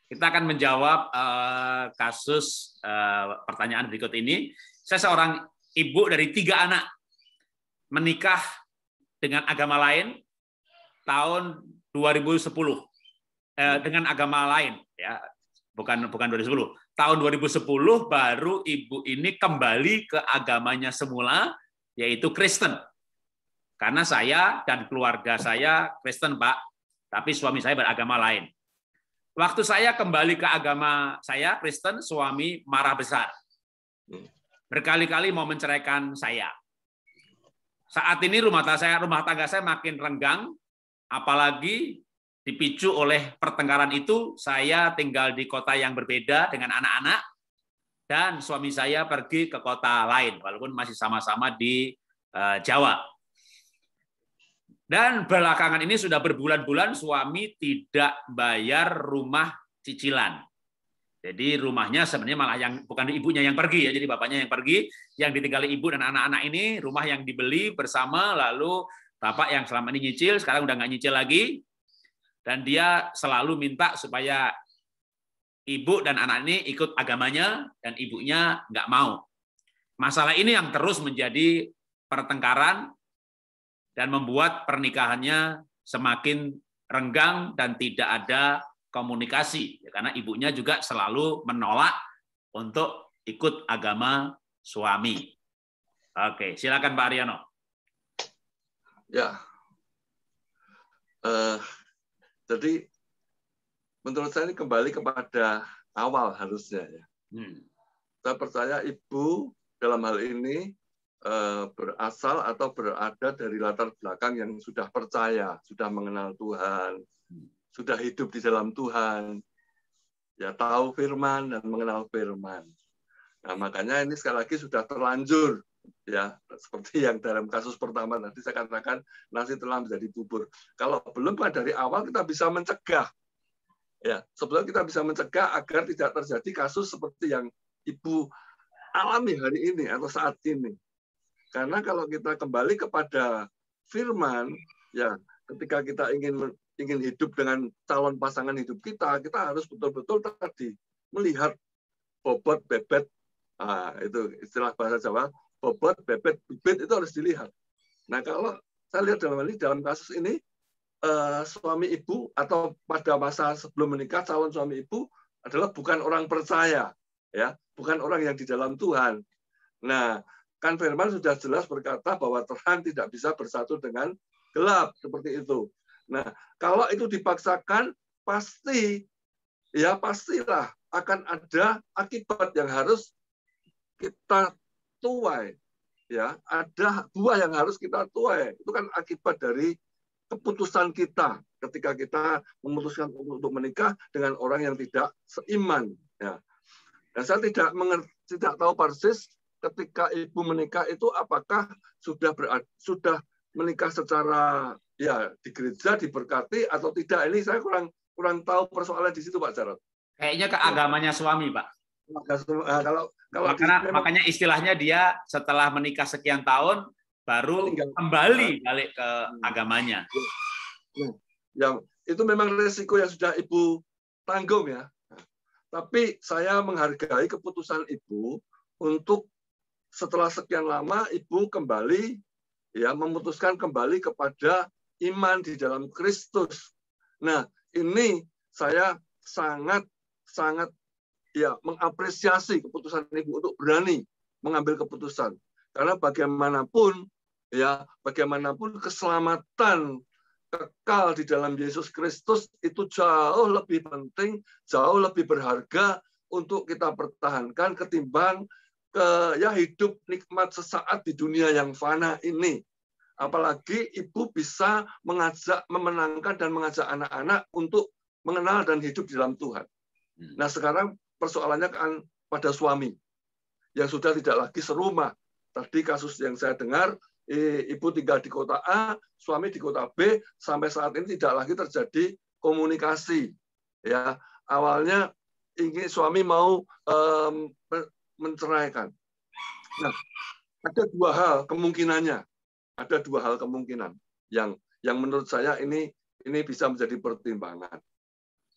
Kita akan menjawab kasus pertanyaan berikut ini. Saya seorang ibu dari 3 anak, menikah dengan agama lain tahun 2010. Dengan agama lain, ya, bukan 2010. Tahun 2010 baru ibu ini kembali ke agamanya semula, yaitu Kristen. Karena saya dan keluarga saya Kristen, Pak, tapi suami saya beragama lain. Waktu saya kembali ke agama saya, Kristen, suami marah besar. Berkali-kali mau menceraikan saya. Saat ini rumah tangga saya makin renggang, apalagi dipicu oleh pertengkaran itu, saya tinggal di kota yang berbeda dengan anak-anak, dan suami saya pergi ke kota lain, walaupun masih sama-sama di Jawa. Dan belakangan ini sudah berbulan-bulan suami tidak bayar rumah cicilan. Jadi rumahnya sebenarnya malah yang bukan ibunya yang pergi, ya. Jadi bapaknya yang pergi, yang ditinggali ibu dan anak-anak ini, rumah yang dibeli bersama, lalu bapak yang selama ini nyicil sekarang udah nggak nyicil lagi, dan dia selalu minta supaya ibu dan anak ini ikut agamanya, dan ibunya nggak mau. Masalah ini yang terus menjadi pertengkaran dan membuat pernikahannya semakin renggang dan tidak ada komunikasi, karena ibunya juga selalu menolak untuk ikut agama suami. Oke, silakan Pak Aryono. Ya, jadi menurut saya ini kembali kepada awal harusnya, ya. Saya percaya ibu dalam hal ini berasal atau berada dari latar belakang yang sudah percaya, sudah mengenal Tuhan, sudah hidup di dalam Tuhan, ya, tahu firman dan mengenal firman. Nah, makanya ini sekali lagi sudah terlanjur, ya, seperti yang dalam kasus pertama tadi saya katakan, nasi telah menjadi bubur. Kalau belum, dari awal kita bisa mencegah, ya, sebetulnya kita bisa mencegah agar tidak terjadi kasus seperti yang ibu alami hari ini atau saat ini. Karena kalau kita kembali kepada firman, ya, ketika kita ingin hidup dengan calon pasangan hidup kita harus betul-betul tadi melihat bobot bebet, itu istilah bahasa Jawa, bobot bebet bibit itu harus dilihat. Nah, kalau saya lihat dalam kasus ini, suami ibu atau pada masa sebelum menikah calon suami ibu adalah bukan orang percaya, ya, bukan orang yang di dalam Tuhan. Nah, kan firman sudah jelas berkata bahwa terang tidak bisa bersatu dengan gelap, seperti itu. Nah, kalau itu dipaksakan, pastilah akan ada akibat yang harus kita tuai. Ya, ada buah yang harus kita tuai. Itu kan akibat dari keputusan kita ketika kita memutuskan untuk menikah dengan orang yang tidak seiman. Ya. Dan saya tidak tahu persis ketika ibu menikah itu apakah sudah menikah secara, ya, di gereja diberkati atau tidak. Ini saya kurang tahu persoalan di situ, Pak Jarod. Kayaknya ke agamanya suami, Pak. Kalau makanya istilahnya dia setelah menikah sekian tahun baru kembali balik ke agamanya. Yang itu memang risiko yang sudah ibu tanggung, ya. Tapi saya menghargai keputusan ibu untuk setelah sekian lama ibu kembali, ya, memutuskan kembali kepada iman di dalam Kristus. Nah, ini saya sangat ya mengapresiasi keputusan ibu untuk berani mengambil keputusan. Karena bagaimanapun keselamatan kekal di dalam Yesus Kristus itu jauh lebih penting, jauh lebih berharga untuk kita pertahankan ketimbang hidup nikmat sesaat di dunia yang fana ini. Apalagi ibu bisa memenangkan dan mengajak anak-anak untuk mengenal dan hidup di dalam Tuhan. Nah, sekarang persoalannya kan pada suami yang sudah tidak lagi serumah. Tadi kasus yang saya dengar, ibu tinggal di kota A, suami di kota B, sampai saat ini tidak lagi terjadi komunikasi. Ya, awalnya suami mau menceraikan. Nah, ada dua hal kemungkinannya. Ada dua hal kemungkinan yang menurut saya ini bisa menjadi pertimbangan.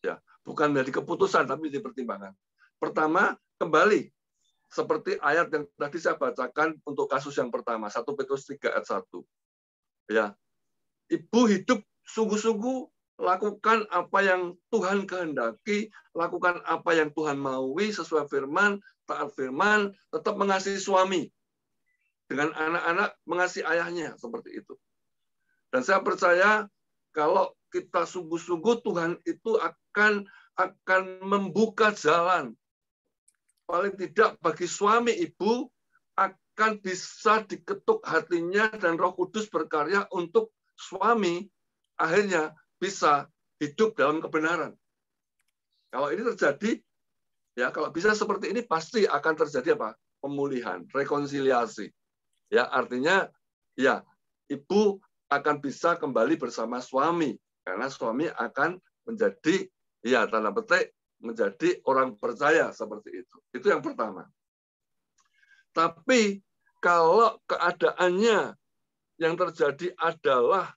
Ya, bukan menjadi keputusan, tapi menjadi pertimbangan. Pertama, kembali seperti ayat yang tadi saya bacakan untuk kasus yang pertama, 1 Petrus 3 ayat 1. Ya, ibu hidup sungguh-sungguh, lakukan apa yang Tuhan kehendaki, lakukan apa yang Tuhan maui sesuai firman, taat firman, tetap mengasihi suami. Dengan anak-anak mengasihi ayahnya, seperti itu. Dan saya percaya kalau kita sungguh-sungguh, Tuhan itu akan membuka jalan. Paling tidak bagi suami ibu akan bisa diketuk hatinya dan Roh Kudus berkarya untuk suami akhirnya bisa hidup dalam kebenaran. Kalau ini terjadi, ya kalau bisa seperti ini pasti akan terjadi apa? Pemulihan, rekonsiliasi. Ya artinya ya ibu akan bisa kembali bersama suami karena suami akan menjadi ya tanda petik menjadi orang percaya seperti itu. Itu yang pertama. Tapi kalau keadaannya yang terjadi adalah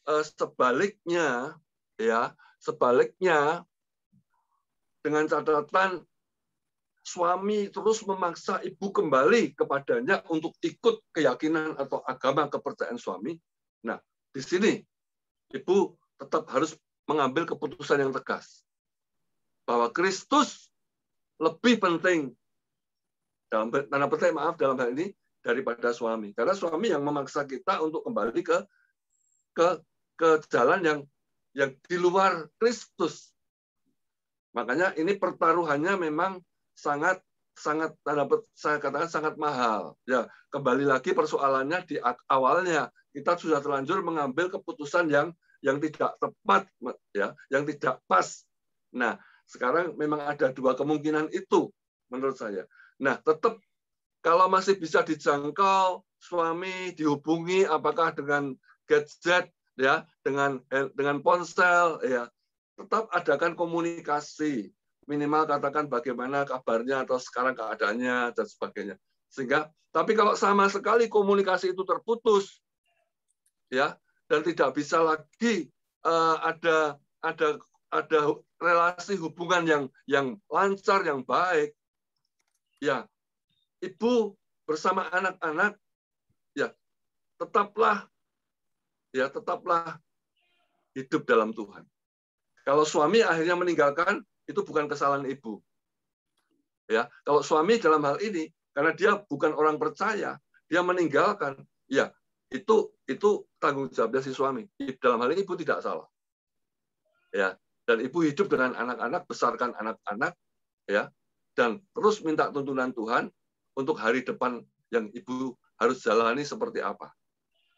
sebaliknya, ya sebaliknya dengan catatan suami terus memaksa ibu kembali kepadanya untuk ikut keyakinan atau agama kepercayaan suami. Nah, di sini ibu tetap harus mengambil keputusan yang tegas. Bahwa Kristus lebih penting dalam tanda petik dalam hal ini daripada suami. Karena suami yang memaksa kita untuk kembali ke jalan yang di luar Kristus. Makanya ini pertaruhannya memang sangat saya katakan sangat mahal. Ya, kembali lagi persoalannya di awalnya kita sudah terlanjur mengambil keputusan yang tidak tepat, ya, yang tidak pas. Nah, sekarang memang ada dua kemungkinan itu menurut saya. Nah, tetap kalau masih bisa dijangkau suami dihubungi apakah dengan gadget ya, dengan ponsel ya, tetap adakan komunikasi. Minimal katakan bagaimana kabarnya atau sekarang keadaannya dan sebagainya. Sehingga tapi kalau sama sekali komunikasi itu terputus ya dan tidak bisa lagi ada relasi hubungan yang lancar, yang baik, ya ibu bersama anak-anak ya tetaplah hidup dalam Tuhan. Kalau suami akhirnya meninggalkan, itu bukan kesalahan ibu. Ya, kalau suami dalam hal ini karena dia bukan orang percaya, dia meninggalkan, ya itu tanggung jawabnya si suami. Dalam hal ini ibu tidak salah. Ya, dan ibu hidup dengan anak-anak, besarkan anak-anak, ya, dan terus minta tuntunan Tuhan untuk hari depan yang ibu harus jalani seperti apa.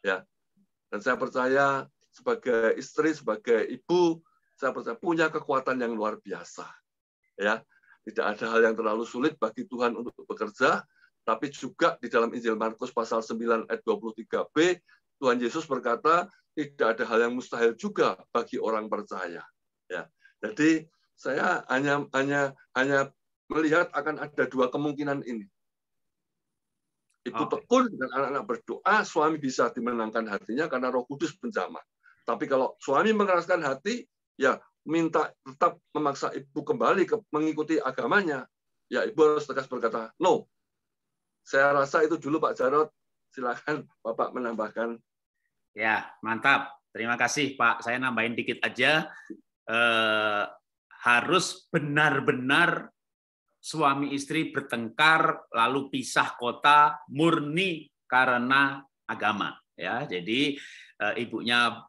Ya, dan saya percaya sebagai istri, sebagai ibu, saya percaya punya kekuatan yang luar biasa. Ya, tidak ada hal yang terlalu sulit bagi Tuhan untuk bekerja, tapi juga di dalam Injil Markus pasal 9 ayat 23b, Tuhan Yesus berkata, tidak ada hal yang mustahil juga bagi orang percaya. Ya, jadi saya hanya melihat akan ada dua kemungkinan ini. Ibu tekun dan anak-anak berdoa, suami bisa dimenangkan hatinya karena Roh Kudus menjamah. Tapi kalau suami mengeraskan hati, ya minta tetap memaksa ibu kembali mengikuti agamanya, ya ibu harus tegas berkata, no. Saya rasa itu dulu Pak Jarod. Silakan Bapak menambahkan. Ya, mantap. Terima kasih Pak. Saya nambahin dikit aja. Harus benar-benar suami istri bertengkar lalu pisah kota murni karena agama. Ya, jadi ibunya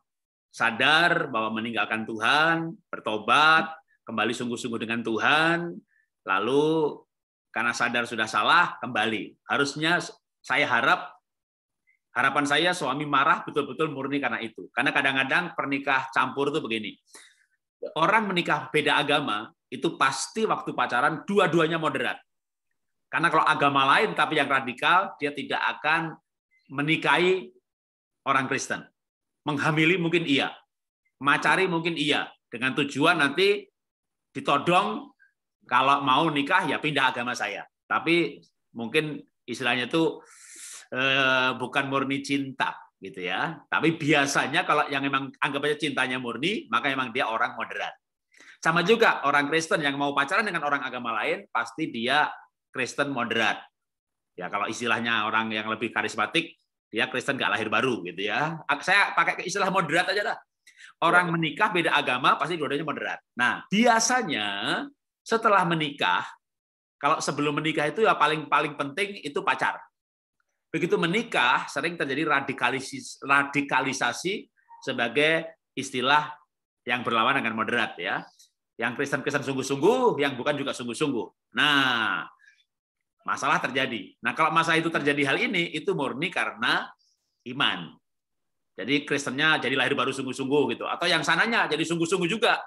sadar bahwa meninggalkan Tuhan, bertobat, kembali sungguh-sungguh dengan Tuhan, lalu karena sadar sudah salah, kembali. Harusnya harapan saya suami marah betul-betul murni karena itu. Karena kadang-kadang pernikah campur itu begini. Orang menikah beda agama, itu pasti waktu pacaran dua-duanya moderat. Karena kalau agama lain tapi yang radikal, dia tidak akan menikahi orang Kristen. Menghamili mungkin iya, macari mungkin iya, dengan tujuan nanti ditodong kalau mau nikah ya pindah agama saya. Tapi mungkin istilahnya itu bukan murni cinta gitu ya. Tapi biasanya kalau yang memang anggap aja cintanya murni, maka memang dia orang moderat. Sama juga orang Kristen yang mau pacaran dengan orang agama lain, pasti dia Kristen moderat. Ya kalau istilahnya orang yang lebih karismatik, dia Kristen nggak lahir baru gitu ya. Saya pakai istilah moderat aja dah. Orang menikah beda agama pasti dua-duanya moderat. Nah, biasanya setelah menikah, kalau sebelum menikah itu ya paling penting itu pacar. Begitu menikah sering terjadi radikalisasi sebagai istilah yang berlawan dengan moderat ya. Yang Kristen sungguh-sungguh, yang bukan juga sungguh-sungguh. Nah, masalah terjadi. Nah, kalau masalah itu terjadi hal ini, itu murni karena iman. Jadi Kristennya jadi lahir baru sungguh-sungguh gitu. Atau yang sananya jadi sungguh-sungguh juga.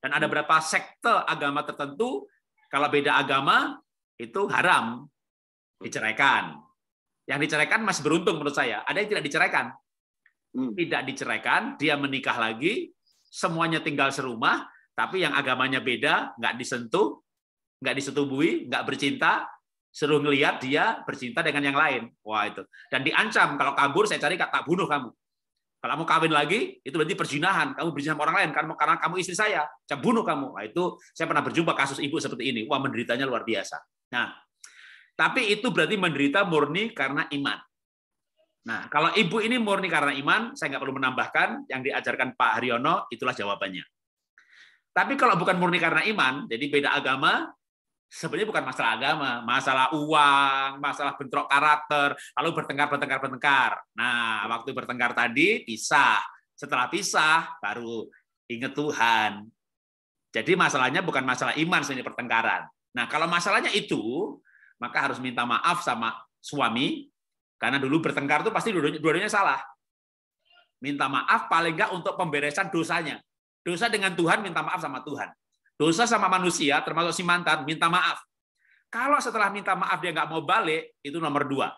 Dan ada beberapa sekte agama tertentu, kalau beda agama, itu haram. Diceraikan. Yang diceraikan masih beruntung menurut saya. Ada yang tidak diceraikan. Tidak diceraikan, dia menikah lagi, semuanya tinggal serumah, tapi yang agamanya beda, nggak disentuh, nggak disetubui, nggak bercinta, suruh ngelihat dia bercinta dengan yang lain. Wah itu. Dan diancam, kalau kabur saya cari tak bunuh kamu. Kalau kamu kawin lagi, itu berarti perzinahan. Kamu berzina sama orang lain, karena kamu istri saya. Saya bunuh kamu. Nah, itu saya pernah berjumpa kasus ibu seperti ini. Wah menderitanya luar biasa. Nah, tapi itu berarti menderita murni karena iman. Nah, kalau ibu ini murni karena iman, saya nggak perlu menambahkan, yang diajarkan Pak Haryono, itulah jawabannya. Tapi kalau bukan murni karena iman, jadi beda agama, sebenarnya bukan masalah agama, masalah uang, masalah bentrok karakter, lalu bertengkar. Nah, waktu bertengkar tadi pisah. Setelah pisah, baru ingat Tuhan. Jadi masalahnya bukan masalah iman sebenarnya pertengkaran. Nah, kalau masalahnya itu, maka harus minta maaf sama suami, karena dulu bertengkar itu pasti dua-duanya salah. Minta maaf paling nggak untuk pemberesan dosanya. Dosa dengan Tuhan, minta maaf sama Tuhan. Dosa sama manusia, termasuk si mantan, minta maaf. Kalau setelah minta maaf dia nggak mau balik, itu nomor 2.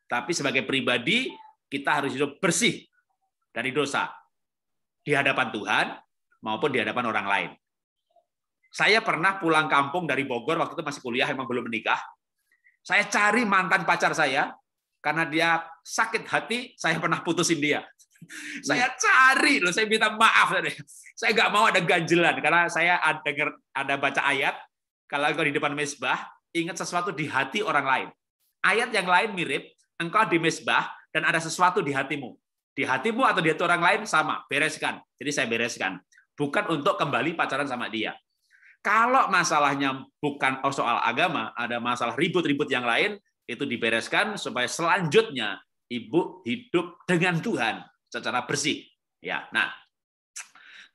Tapi sebagai pribadi, kita harus hidup bersih dari dosa. Di hadapan Tuhan, maupun di hadapan orang lain. Saya pernah pulang kampung dari Bogor, waktu itu masih kuliah, emang belum menikah. Saya cari mantan pacar saya, karena dia sakit hati, saya pernah putusin dia. Saya cari loh, saya minta maaf. Saya nggak mau ada ganjelan, karena saya ada baca ayat, kalau engkau di depan mezbah, ingat sesuatu di hati orang lain. Ayat yang lain mirip, engkau di mezbah, dan ada sesuatu di hatimu. Di hatimu atau di hati orang lain, sama, bereskan. Jadi saya bereskan. Bukan untuk kembali pacaran sama dia. Kalau masalahnya bukan soal agama, ada masalah ribut-ribut yang lain, itu dibereskan supaya selanjutnya ibu hidup dengan Tuhan secara bersih. Ya, nah,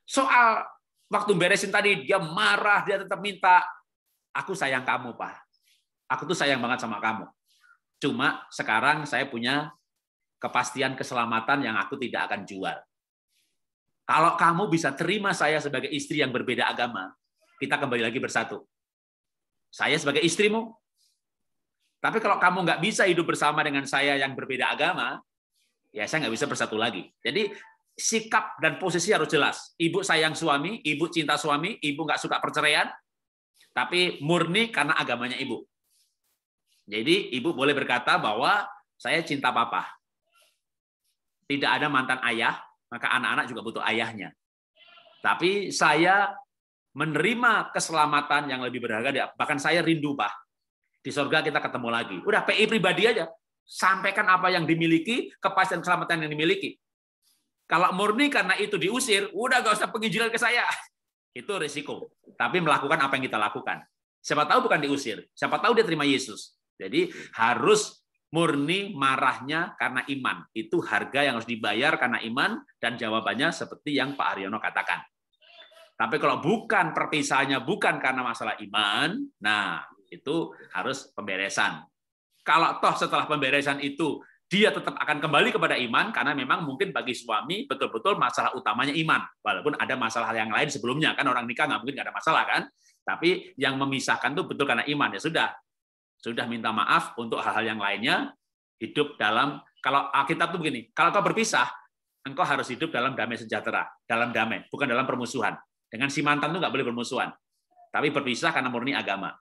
soal waktu beresin tadi dia marah, dia tetap minta, aku sayang kamu, Pak. Aku tuh sayang banget sama kamu. Cuma sekarang saya punya kepastian keselamatan yang aku tidak akan jual. Kalau kamu bisa terima saya sebagai istri yang berbeda agama, kita kembali lagi bersatu. Saya sebagai istrimu. Tapi kalau kamu nggak bisa hidup bersama dengan saya yang berbeda agama, ya saya nggak bisa bersatu lagi. Jadi sikap dan posisi harus jelas. Ibu sayang suami, ibu cinta suami, ibu nggak suka perceraian, tapi murni karena agamanya ibu. Jadi ibu boleh berkata bahwa saya cinta papa. Tidak ada mantan ayah, maka anak-anak juga butuh ayahnya. Tapi saya menerima keselamatan yang lebih berharga, bahkan saya rindu, Pak. Di surga kita ketemu lagi. Udah PI pribadi aja. Sampaikan apa yang dimiliki, kepastian keselamatan yang dimiliki. Kalau murni karena itu diusir, udah gak usah penginjilan ke saya. Itu risiko. Tapi melakukan apa yang kita lakukan. Siapa tahu bukan diusir. Siapa tahu dia terima Yesus. Jadi harus murni marahnya karena iman. Itu harga yang harus dibayar karena iman, dan jawabannya seperti yang Pak Haryono katakan. Tapi kalau bukan perpisahannya bukan karena masalah iman, nah itu harus pemberesan. Kalau toh setelah pemberesan itu dia tetap akan kembali kepada iman, karena memang mungkin bagi suami betul-betul masalah utamanya iman. Walaupun ada masalah yang lain sebelumnya, kan orang nikah nggak mungkin nggak ada masalah kan. Tapi yang memisahkan itu betul karena iman. Ya sudah minta maaf untuk hal-hal yang lainnya, hidup dalam, kalau Alkitab tuh begini, kalau kau berpisah, engkau harus hidup dalam damai sejahtera, dalam damai, bukan dalam permusuhan. Dengan si mantan itu nggak boleh bermusuhan. Tapi berpisah karena murni agama.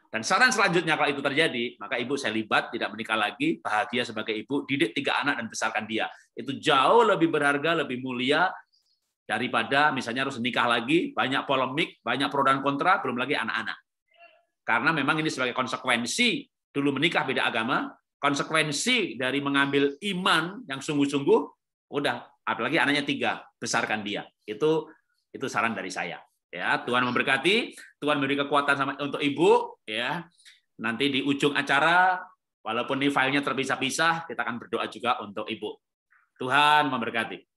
Dan saran selanjutnya kalau itu terjadi, maka ibu selibat, tidak menikah lagi, bahagia sebagai ibu, didik 3 anak dan besarkan dia. Itu jauh lebih berharga, lebih mulia daripada misalnya harus nikah lagi, banyak polemik, banyak pro dan kontra, belum lagi anak-anak. Karena memang ini sebagai konsekuensi dulu menikah beda agama, konsekuensi dari mengambil iman yang sungguh-sungguh, udah apalagi anaknya 3, besarkan dia. Itu saran dari saya. Ya, Tuhan memberkati, Tuhan memberi kekuatan untuk ibu. Ya, nanti di ujung acara, walaupun ini filenya terpisah-pisah, kita akan berdoa juga untuk ibu. Tuhan memberkati.